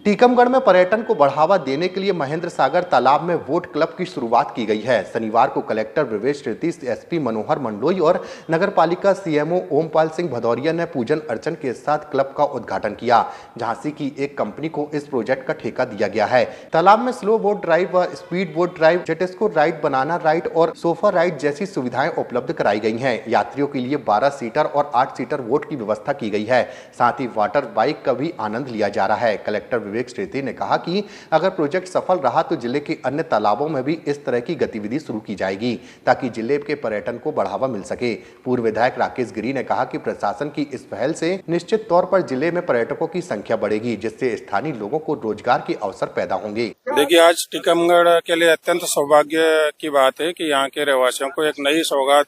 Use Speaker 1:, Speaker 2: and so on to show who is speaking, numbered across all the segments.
Speaker 1: टीकमगढ़ में पर्यटन को बढ़ावा देने के लिए महेंद्र सागर तालाब में वोट क्लब की शुरुआत की गई है। शनिवार को कलेक्टर ब्रजेश ऋषि, एसपी मनोहर मंडलोई और नगरपालिका सीएमओ ओमपाल सिंह भदौरिया ने पूजन अर्चन के साथ क्लब का उद्घाटन किया। झांसी की एक कंपनी को इस प्रोजेक्ट का ठेका दिया गया है। तालाब में स्लो बोट ड्राइव व speed boat drive, jet ski ride, banana ride और सोफा राइड जैसी सुविधाएं उपलब्ध कराई गई हैं। यात्रियों के लिए 12 सीटर और 8 सीटर बोट की व्यवस्था की गई है। साथ ही वाटर बाइक का भी आनंद लिया जा रहा है। कलेक्टर श्रेती ने कहा कि अगर प्रोजेक्ट सफल रहा तो जिले के अन्य तालाबों में भी इस तरह की गतिविधि शुरू की जाएगी ताकि जिले के पर्यटन को बढ़ावा मिल सके। पूर्व विधायक राकेश गिरी ने कहा कि प्रशासन की इस पहल से निश्चित तौर पर जिले में पर्यटकों की संख्या बढ़ेगी, जिससे स्थानीय लोगों को रोजगार के अवसर पैदा होंगे।
Speaker 2: देखिए, आज टीकमगढ़ के लिए अत्यंत सौभाग्य की बात है कि यहाँ के रहवासियों को एक नई सौगात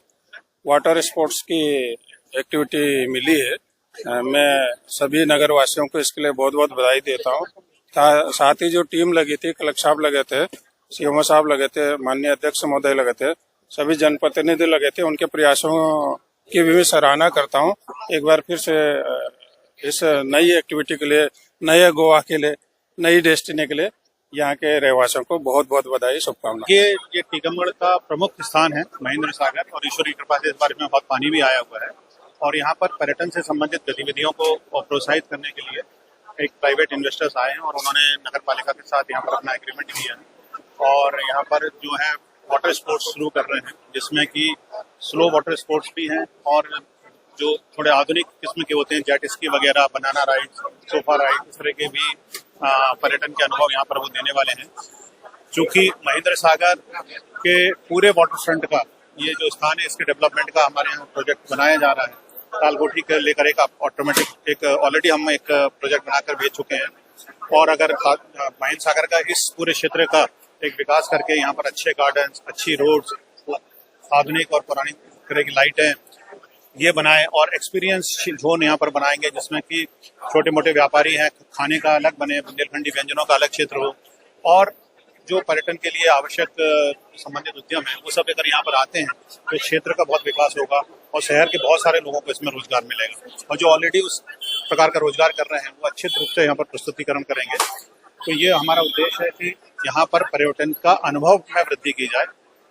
Speaker 2: वाटर स्पोर्ट्स की एक्टिविटी मिली है। मैं सभी नगरवासियों को इसके लिए बहुत बहुत बधाई देता हूँ। साथ ही जो टीम लगी थी, कलेक्टर साहब लगे थे, सीएमओ साहब लगे थे, माननीय अध्यक्ष महोदय लगे थे, सभी जनप्रतिनिधि लगे थे, उनके प्रयासों की भी मैं सराहना करता हूँ। एक बार फिर से इस नई एक्टिविटी के लिए, नए गोवा के लिए, नई डेस्टिनी के लिए यहाँ के रहवासियों को बहुत बहुत बधाई, शुभकामनाएं।
Speaker 3: ये टीकमगढ़ का प्रमुख स्थान है महेंद्र सागर, और ईश्वर की कृपा से इस बार में बहुत पानी भी आया हुआ है और यहाँ पर पर्यटन से संबंधित गतिविधियों को प्रोत्साहित करने के लिए एक प्राइवेट इन्वेस्टर्स आए हैं और उन्होंने नगर पालिका के साथ यहाँ पर अपना एग्रीमेंट किया है और यहाँ पर जो है वाटर स्पोर्ट्स शुरू कर रहे हैं, जिसमें कि स्लो वाटर स्पोर्ट्स भी हैं और जो थोड़े आधुनिक किस्म के होते हैं, जेट स्की वगैरह, बनाना राइड, सोफा राइड, इस तरह के भी पर्यटन के अनुभव यहाँ पर वो देने वाले हैं। चूँकि महेंद्र सागर के पूरे वाटर फ्रंट का ये जो स्थान है, इसके डेवलपमेंट का हमारे यहाँ प्रोजेक्ट बनाया जा रहा है। तालकोठी के लेकर एक ऑटोमेटिक एक ऑलरेडी हम एक प्रोजेक्ट बनाकर भेज चुके हैं और अगर महेंद्र सागर का इस पूरे क्षेत्र का एक विकास करके यहाँ पर अच्छे गार्डन्स, अच्छी रोड्स, आधुनिक और पुरानी तरह की लाइटें ये बनाए और एक्सपीरियंस जोन यहाँ पर बनाएंगे, जिसमें कि छोटे मोटे व्यापारी हैं, खाने का अलग बने, बुंदेलखंडी व्यंजनों का अलग क्षेत्र हो और जो पर्यटन के लिए आवश्यक संबंधित उद्यम है वो सब अगर यहाँ पर आते हैं तो क्षेत्र का बहुत विकास होगा और शहर के बहुत सारे लोगों को इसमें रोजगार मिलेगा और जो ऑलरेडी उस प्रकार का रोजगार कर रहे हैं वो अच्छे रूप से यहाँ पर प्रस्तुतिकरण करेंगे। तो ये हमारा उद्देश्य है कि यहाँ पर पर्यटन का अनुभव में वृद्धि की जाए।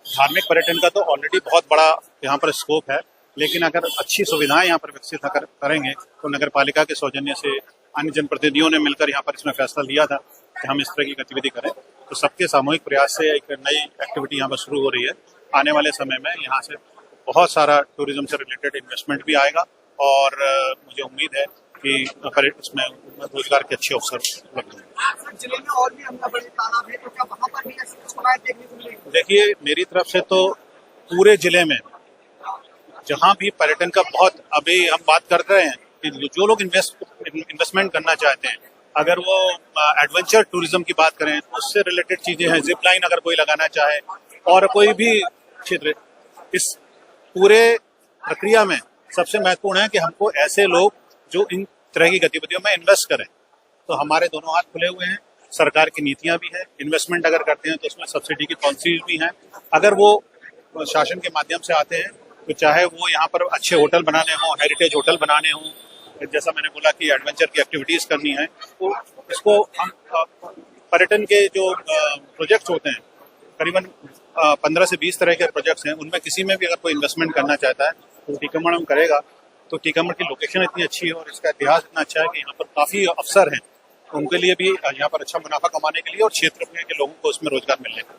Speaker 3: धार्मिक पर्यटन का तो ऑलरेडी बहुत बड़ा यहाँ पर स्कोप है, लेकिन अगर अच्छी सुविधाएं यहाँ पर विकसित करेंगे तो नगर पालिका के सौजन्य से अन्य जनप्रतिनिधियों ने मिलकर यहाँ पर इसमें फैसला लिया था कि हम इस तरह की गतिविधि करें, तो सबके सामूहिक प्रयास से एक नई एक्टिविटी यहाँ पर शुरू हो रही है। आने वाले समय में यहाँ से बहुत सारा टूरिज्म से रिलेटेड इन्वेस्टमेंट भी आएगा और मुझे उम्मीद है कि इसमें रोजगार के अच्छे अवसर लगेंगे। देखिए, मेरी तरफ से तो पूरे जिले में जहाँ भी पर्यटन का बहुत, अभी हम बात कर रहे हैं कि जो लोग इन्वेस्टमेंट करना चाहते हैं, अगर वो एडवेंचर टूरिज्म की बात करें, उससे रिलेटेड चीजें हैं, जिप लाइन अगर कोई लगाना चाहे और कोई भी क्षेत्र, इस पूरे प्रक्रिया में सबसे महत्वपूर्ण है कि हमको ऐसे लोग जो इन तरह की गतिविधियों में इन्वेस्ट करें। तो हमारे दोनों हाथ खुले हुए हैं, सरकार की नीतियां भी है, इन्वेस्टमेंट अगर करते हैं तो उसमें सब्सिडी की पॉलिसीज भी हैं। अगर वो शासन के माध्यम से आते हैं तो चाहे वो यहाँ पर अच्छे होटल बनाने हों, हेरिटेज होटल बनाने हों, जैसा मैंने बोला कि एडवेंचर की एक्टिविटीज करनी है, तो इसको हम पर्यटन के जो प्रोजेक्ट्स होते हैं, करीबन 15 से 20 तरह के प्रोजेक्ट्स हैं, उनमें किसी में भी अगर कोई इन्वेस्टमेंट करना चाहता है तो टीकमगढ़ में करेगा। तो टीकमगढ़ की लोकेशन इतनी अच्छी है और इसका इतिहास इतना अच्छा है कि यहाँ पर काफी अवसर हैं, उनके लिए भी यहाँ पर अच्छा मुनाफा कमाने के लिए और क्षेत्र के लोगों को उसमें रोजगार मिलने का।